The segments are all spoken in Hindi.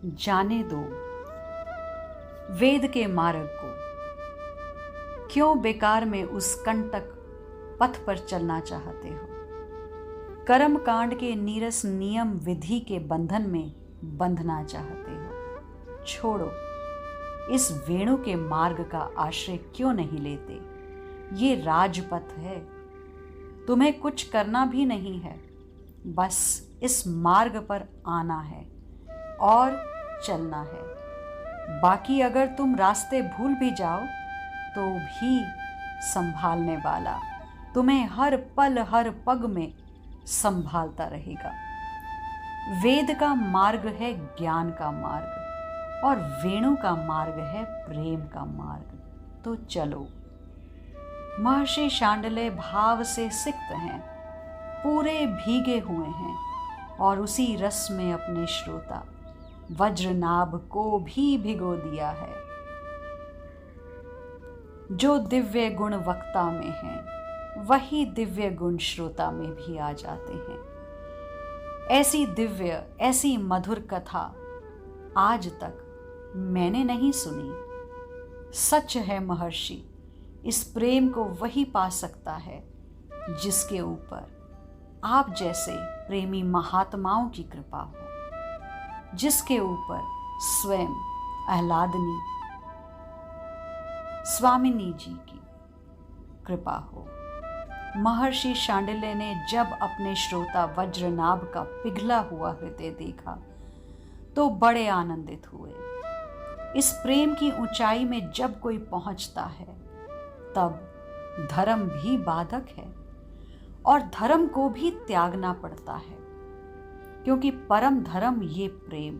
जाने दो वेद के मार्ग को, क्यों बेकार में उस कंटक पथ पर चलना चाहते हो। कर्म कांड के नीरस नियम विधि के बंधन में बंधना चाहते हो। छोड़ो, इस वेणु के मार्ग का आश्रय क्यों नहीं लेते। ये राजपथ है, तुम्हें कुछ करना भी नहीं है, बस इस मार्ग पर आना है और चलना है। बाकी अगर तुम रास्ते भूल भी जाओ तो भी संभालने वाला तुम्हें हर पल हर पग में संभालता रहेगा। वेद का मार्ग है ज्ञान का मार्ग और वेणु का मार्ग है प्रेम का मार्ग। तो चलो। महर्षि शांडिल्य भाव से सिक्त हैं, पूरे भीगे हुए हैं और उसी रस में अपने श्रोता वज्रनाभ को भी भिगो दिया है। जो दिव्य गुण वक्ता में हैं, वही दिव्य गुण श्रोता में भी आ जाते हैं। ऐसी दिव्य, ऐसी मधुर कथा आज तक मैंने नहीं सुनी। सच है महर्षि, इस प्रेम को वही पा सकता है जिसके ऊपर आप जैसे प्रेमी महात्माओं की कृपा हो, जिसके ऊपर स्वयं आह्लादनी स्वामिनी जी की कृपा हो। महर्षि शांडिल्य ने जब अपने श्रोता वज्रनाभ का पिघला हुआ हृदय देखा तो बड़े आनंदित हुए। इस प्रेम की ऊंचाई में जब कोई पहुंचता है तब धर्म भी बाधक है और धर्म को भी त्यागना पड़ता है, क्योंकि परम धर्म ये प्रेम।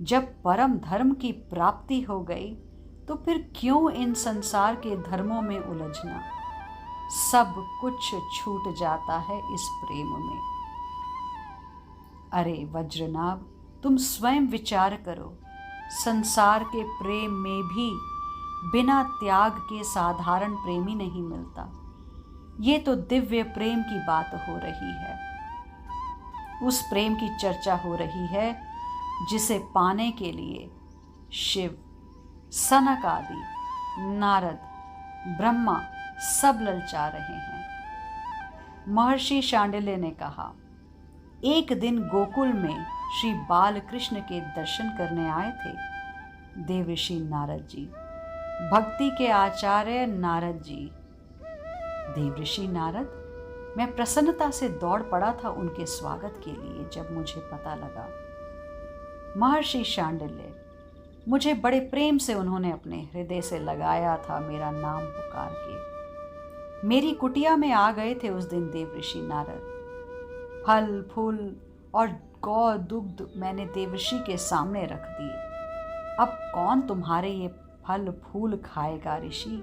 जब परम धर्म की प्राप्ति हो गई तो फिर क्यों इन संसार के धर्मों में उलझना। सब कुछ छूट जाता है इस प्रेम में। अरे वज्रनाभ, तुम स्वयं विचार करो, संसार के प्रेम में भी बिना त्याग के साधारण प्रेमी नहीं मिलता। ये तो दिव्य प्रेम की बात हो रही है। उस प्रेम की चर्चा हो रही है जिसे पाने के लिए शिव, सनक आदि, नारद, ब्रह्मा सब ललचा रहे हैं। महर्षि शांडिल्य ने कहा, एक दिन गोकुल में श्री बालकृष्ण के दर्शन करने आए थे देवर्षि नारद जी, भक्ति के आचार्य नारद जी। देवर्षि नारद, मैं प्रसन्नता से दौड़ पड़ा था उनके स्वागत के लिए जब मुझे पता लगा। महर्षि शांडिल्य, मुझे बड़े प्रेम से उन्होंने अपने हृदय से लगाया था मेरा नाम पुकार के। मेरी कुटिया में आ गए थे उस दिन देवर्षि नारद। फल फूल और गौ दुग्ध मैंने देवर्षि के सामने रख दिए। अब कौन तुम्हारे ये फल फूल खाएगा ऋषि,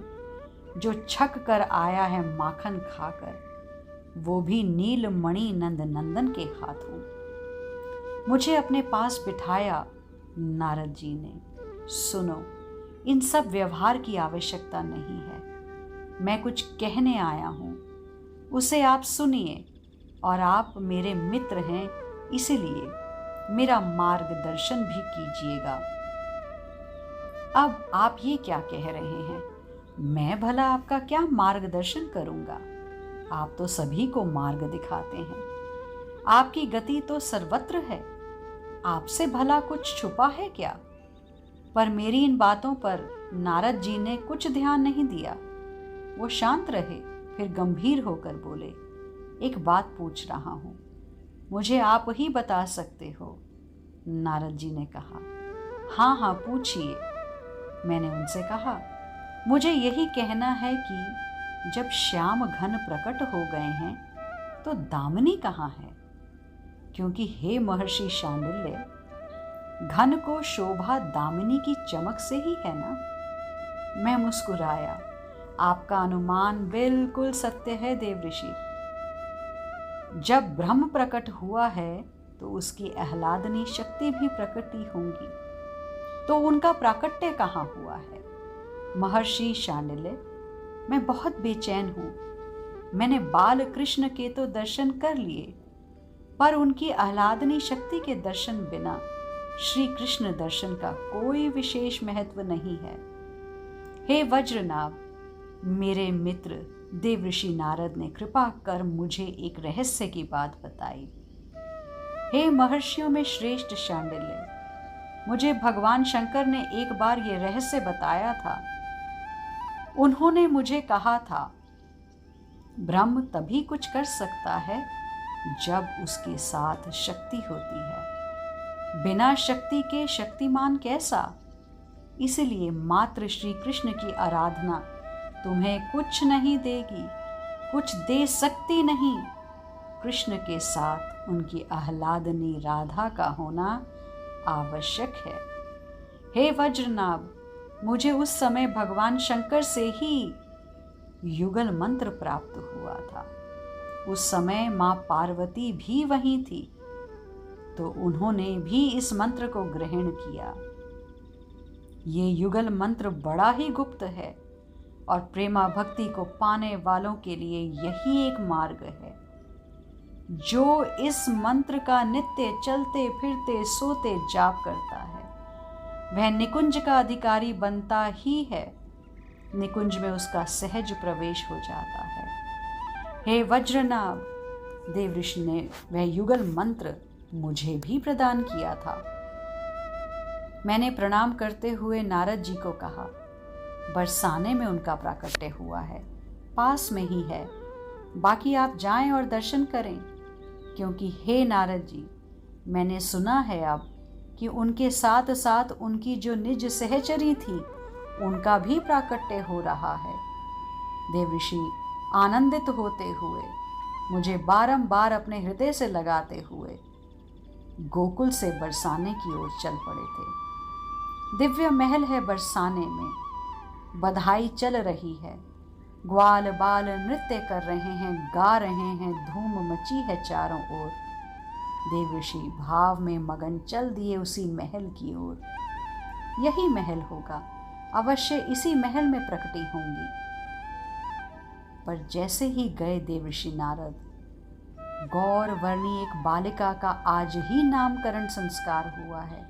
जो छक कर आया है माखन खाकर, वो भी नीलमणि नंद नंदन के हाथों। मुझे अपने पास बिठाया नारद जी ने। सुनो, इन सब व्यवहार की आवश्यकता नहीं है। मैं कुछ कहने आया हूँ, उसे आप सुनिए, और आप मेरे मित्र हैं इसीलिए मेरा मार्गदर्शन भी कीजिएगा। अब आप ये क्या कह रहे हैं, मैं भला आपका क्या मार्गदर्शन करूंगा। आप तो सभी को मार्ग दिखाते हैं, आपकी गति तो सर्वत्र है, आपसे भला कुछ छुपा है क्या। पर मेरी इन बातों पर नारद जी ने कुछ ध्यान नहीं दिया। वो शांत रहे, फिर गंभीर होकर बोले, एक बात पूछ रहा हूं, मुझे आप ही बता सकते हो। नारद जी ने कहा, हाँ हाँ पूछिए। मैंने उनसे कहा, मुझे यही कहना है कि जब श्याम घन प्रकट हो गए हैं तो दामिनी कहाँ है। क्योंकि हे महर्षि शांडिल्य, घन को शोभा दामिनी की चमक से ही है ना। मैं मुस्कुराया, आपका अनुमान बिल्कुल सत्य है देवर्षि। जब ब्रह्म प्रकट हुआ है तो उसकी आह्लादनी शक्ति भी प्रकट ही होंगी, तो उनका प्राकट्य कहाँ हुआ है। महर्षि शांडिल्य, मैं बहुत बेचैन हूँ। मैंने बाल कृष्ण के तो दर्शन कर लिए, पर उनकी आह्लादनी शक्ति के दर्शन बिना श्री कृष्ण दर्शन का कोई विशेष महत्व नहीं है। हे वज्रनाभ, मेरे मित्र देवऋषि नारद ने कृपा कर मुझे एक रहस्य की बात बताई। हे महर्षियों में श्रेष्ठ शांडिल्य, मुझे भगवान शंकर ने एक बार ये रहस्य बताया था। उन्होंने मुझे कहा था, ब्रह्म तभी कुछ कर सकता है जब उसके साथ शक्ति होती है। बिना शक्ति के शक्तिमान कैसा? इसलिए मात्र श्री कृष्ण की आराधना तुम्हें कुछ नहीं देगी, कुछ दे सकती नहीं। कृष्ण के साथ उनकी आह्लादनी राधा का होना आवश्यक है। हे वज्रनाभ, मुझे उस समय भगवान शंकर से ही युगल मंत्र प्राप्त हुआ था। उस समय माँ पार्वती भी वहीं थी, तो उन्होंने भी इस मंत्र को ग्रहण किया। ये युगल मंत्र बड़ा ही गुप्त है और प्रेमा भक्ति को पाने वालों के लिए यही एक मार्ग है। जो इस मंत्र का नित्य चलते फिरते सोते जाप करता है, वह निकुंज का अधिकारी बनता ही है। निकुंज में उसका सहज प्रवेश हो जाता है। हे वज्रनाभ, देवऋषि ने वह युगल मंत्र मुझे भी प्रदान किया था। मैंने प्रणाम करते हुए नारद जी को कहा, बरसाने में उनका प्राकट्य हुआ है, पास में ही है। बाकी आप जाएं और दर्शन करें, क्योंकि हे नारद जी, मैंने सुना है अब कि उनके साथ साथ उनकी जो निज सहचरी थी, उनका भी प्राकट्य हो रहा है। देवऋषि आनंदित होते हुए, मुझे बारंबार अपने हृदय से लगाते हुए गोकुल से बरसाने की ओर चल पड़े थे। दिव्य महल है बरसाने में, बधाई चल रही है, ग्वाल बाल नृत्य कर रहे हैं, गा रहे हैं, धूम मची है चारों ओर। देवऋषि भाव में मगन चल दिए उसी महल की ओर। यही महल होगा, अवश्य इसी महल में प्रकटी होंगी। पर जैसे ही गए देवऋषि नारद, गौर वर्णी एक बालिका का आज ही नामकरण संस्कार हुआ है।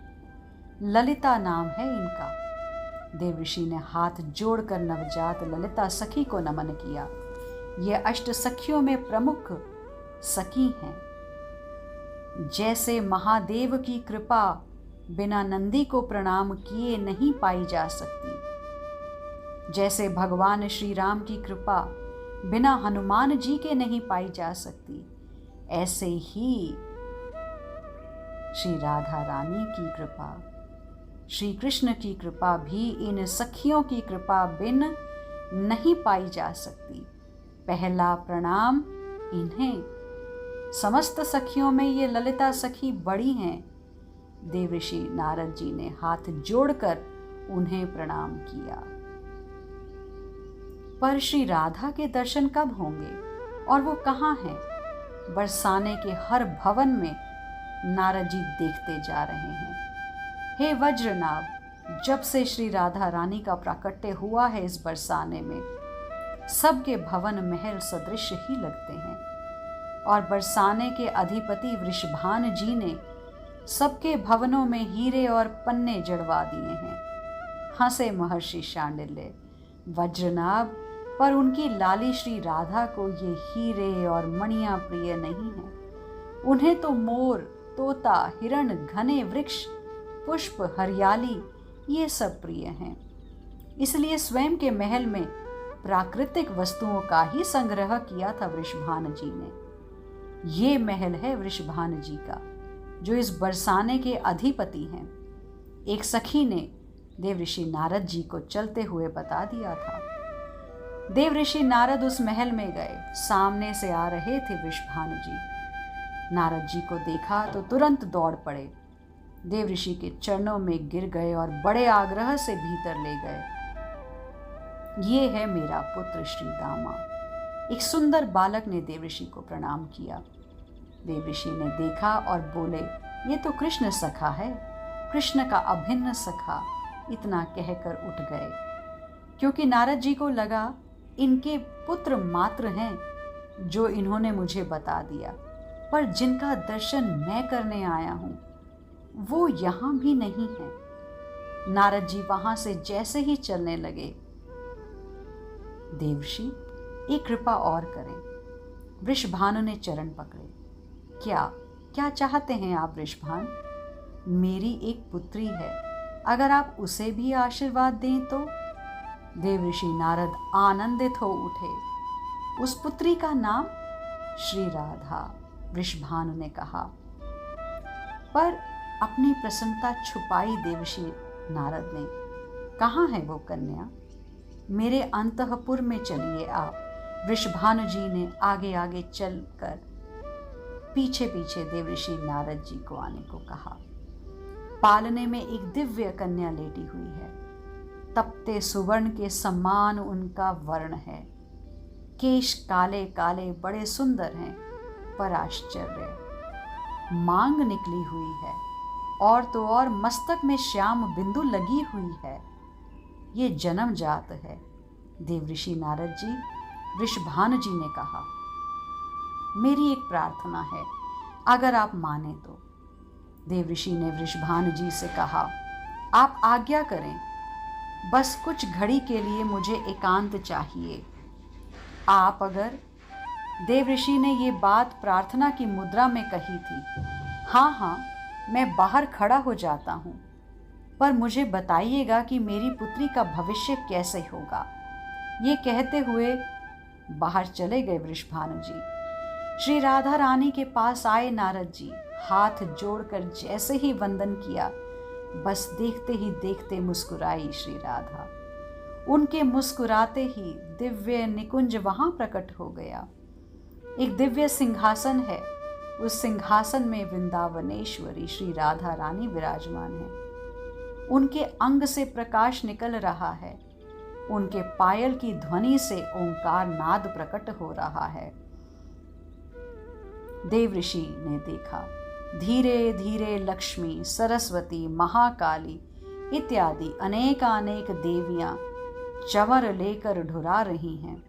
ललिता नाम है इनका। देवऋषि ने हाथ जोड़कर नवजात ललिता सखी को नमन किया। ये अष्ट सखियों में प्रमुख सखी हैं। जैसे महादेव की कृपा बिना नंदी को प्रणाम किए नहीं पाई जा सकती, जैसे भगवान श्री राम की कृपा बिना हनुमान जी के नहीं पाई जा सकती, ऐसे ही श्री राधा रानी की कृपा, श्री कृष्ण की कृपा भी इन सखियों की कृपा बिन नहीं पाई जा सकती। पहला प्रणाम इन्हें। समस्त सखियों में ये ललिता सखी बड़ी हैं। देवऋषि नारद जी ने हाथ जोड़कर उन्हें प्रणाम किया। पर श्री राधा के दर्शन कब होंगे और वो कहाँ हैं? बरसाने के हर भवन में नारद जी देखते जा रहे हैं। हे वज्रनाभ, जब से श्री राधा रानी का प्राकट्य हुआ है इस बरसाने में, सबके भवन महल सदृश ही लगते हैं। और बरसाने के अधिपति वृषभान जी ने सबके भवनों में हीरे और पन्ने जड़वा दिए हैं। हंसे महर्षि शांडिल्य। वज्रनाभ, पर उनकी लाली श्री राधा को ये हीरे और मणियां प्रिय नहीं है। उन्हें तो मोर, तोता, हिरण, घने वृक्ष, पुष्प, हरियाली ये सब प्रिय हैं। इसलिए स्वयं के महल में प्राकृतिक वस्तुओं का ही संग्रह किया था वृषभान जी ने। ये महल है वृषभान जी का, जो इस बरसाने के अधिपति हैं। एक सखी ने देवऋषि नारद जी को चलते हुए बता दिया था। देवऋषि नारद उस महल में गए। सामने से आ रहे थे वृषभान जी। नारद जी को देखा तो तुरंत दौड़ पड़े, देवऋषि के चरणों में गिर गए और बड़े आग्रह से भीतर ले गए। ये है मेरा पुत्र श्री दामा। एक सुंदर बालक ने देवऋषि को प्रणाम किया। देवऋषि ने देखा और बोले, ये तो कृष्ण सखा है, कृष्ण का अभिन्न सखा। इतना कहकर उठ गए, क्योंकि नारद जी को लगा इनके पुत्र मात्र हैं जो इन्होंने मुझे बता दिया, पर जिनका दर्शन मैं करने आया हूँ वो यहाँ भी नहीं है। नारद जी वहां से जैसे ही चलने लगे, देवर्षि एक कृपा और करें। वृषभानु ने चरण पकड़े। क्या क्या चाहते हैं आप वृषभान? मेरी एक पुत्री है, अगर आप उसे भी आशीर्वाद दें तो। देवर्षि नारद आनंदित हो उठे। उस पुत्री का नाम श्री राधा, वृषभानु ने कहा। पर अपनी प्रसन्नता छुपाई देवर्षि नारद ने। कहाँ है वो कन्या? मेरे अंतःपुर में चलिए आप। वृषभानु जी ने आगे आगे चलकर पीछे पीछे देवर्षि नारद जी को आने को कहा। पालने में एक दिव्य कन्या लेटी हुई है। तपते सुवर्ण के समान उनका वर्ण है। केश काले काले बड़े सुंदर हैं, पर आश्चर्य, मांग निकली हुई है और तो और मस्तक में श्याम बिंदु लगी हुई है। ये जन्म जात है। देवर्षि नारद जी, वृषभानु जी ने कहा, मेरी एक प्रार्थना है, अगर आप माने तो। देवर्षि ने वृषभानु जी से कहा, आप आज्ञा करें, बस कुछ घड़ी के लिए मुझे एकांत चाहिए। आप अगर देवर्षि ने ये बात प्रार्थना की मुद्रा में कही थी। हाँ हाँ, मैं बाहर खड़ा हो जाता हूँ, पर मुझे बताइएगा कि मेरी पुत्री का भविष्य कैसे होगा। ये कहते हुए बाहर चले गए वृषभानु जी। श्री राधा रानी के पास आए नारद जी। हाथ जोड़कर जैसे ही वंदन किया, बस देखते ही देखते मुस्कुराई श्री राधा। उनके मुस्कुराते ही दिव्य निकुंज वहां प्रकट हो गया। एक दिव्य सिंहासन है। उस सिंहासन में वृंदावनेश्वरी श्री राधा रानी विराजमान है। उनके अंग से प्रकाश निकल रहा है। उनके पायल की ध्वनि से ओंकार नाद प्रकट हो रहा है। देवर्षि ने देखा, धीरे धीरे लक्ष्मी, सरस्वती, महाकाली इत्यादि अनेक देवियां चंवर लेकर ढुरा रही हैं।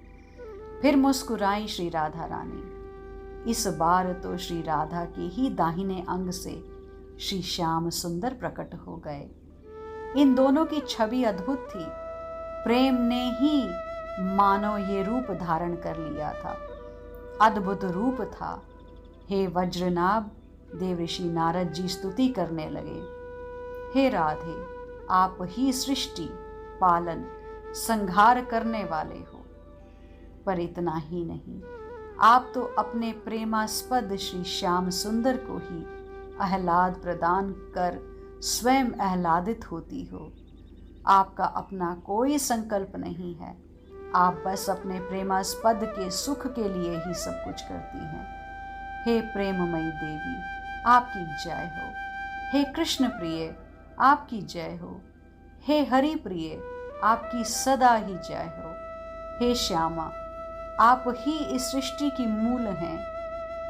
फिर मुस्कुराई श्री राधा रानी। इस बार तो श्री राधा के ही दाहिने अंग से श्री श्याम सुंदर प्रकट हो गए। इन दोनों की छवि अद्भुत थी। प्रेम ने ही मानो ये रूप धारण कर लिया था। अद्भुत रूप था। हे वज्रनाभ, देवर्षि नारद जी स्तुति करने लगे। हे राधे, आप ही सृष्टि, पालन, संहार करने वाले हो। पर इतना ही नहीं, आप तो अपने प्रेमास्पद श्री श्याम सुंदर को ही आह्लाद प्रदान कर स्वयं आह्लादित होती हो। आपका अपना कोई संकल्प नहीं है। आप बस अपने प्रेमास्पद के सुख के लिए ही सब कुछ करती हैं। हे प्रेममयी देवी, आपकी जय हो। हे कृष्ण प्रिय, आपकी जय हो। हे हरि प्रिय, आपकी सदा ही जय हो। हे श्यामा, आप ही इस सृष्टि की मूल हैं।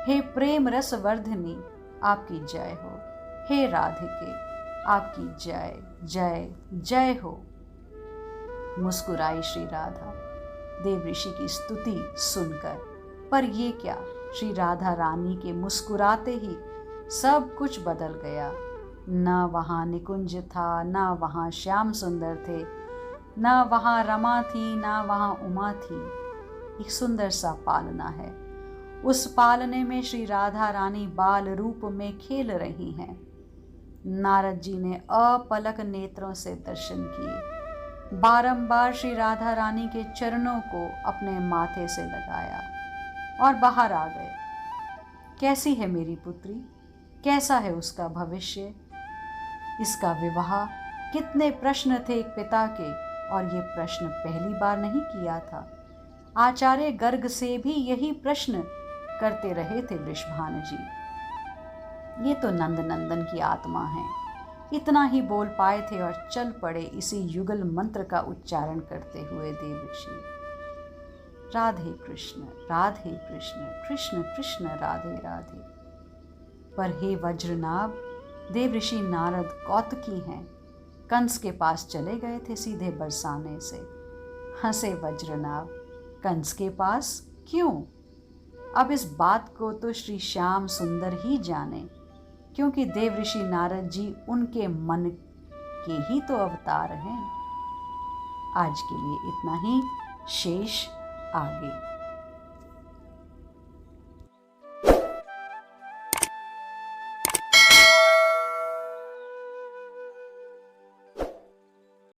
हे प्रेम रस वर्धनी, आपकी जय हो। हे राधिके, आपकी जय जय जय हो। मुस्कुराई श्री राधा देवर्षि की स्तुति सुनकर। पर ये क्या, श्री राधा रानी के मुस्कुराते ही सब कुछ बदल गया। न वहाँ निकुंज था, न वहाँ श्याम सुंदर थे, न वहाँ रमा थी, न वहाँ उमा थी। एक सुंदर सा पालना है। उस पालने में श्री राधा रानी बाल रूप में खेल रही हैं। नारद जी ने अपलक नेत्रों से दर्शन किए। बारंबार श्री राधा रानी के चरणों को अपने माथे से लगाया और बाहर आ गए। कैसी है मेरी पुत्री? कैसा है उसका भविष्य? इसका विवाह? कितने प्रश्न थे एक पिता के, और ये प्रश्न पहली बार नहीं किया था। आचार्य गर्ग से भी यही प्रश्न करते रहे थे वृषभानु जी। ये तो नंद नंदन की आत्मा है। इतना ही बोल पाए थे और चल पड़े इसी युगल मंत्र का उच्चारण करते हुए देवर्षि। राधे कृष्ण कृष्ण कृष्ण राधे राधे। पर हे वज्रनाभ, देवर्षि नारद कौतुकी हैं। कंस के पास चले गए थे सीधे बरसाने से। हंसे वज्रनाभ, कंस के पास क्यों? अब इस बात को तो श्री श्याम सुंदर ही जाने। क्योंकि देव ऋषि नारद जी उनके मन के ही तो अवतार हैं। आज के लिए इतना ही, शेष आगे।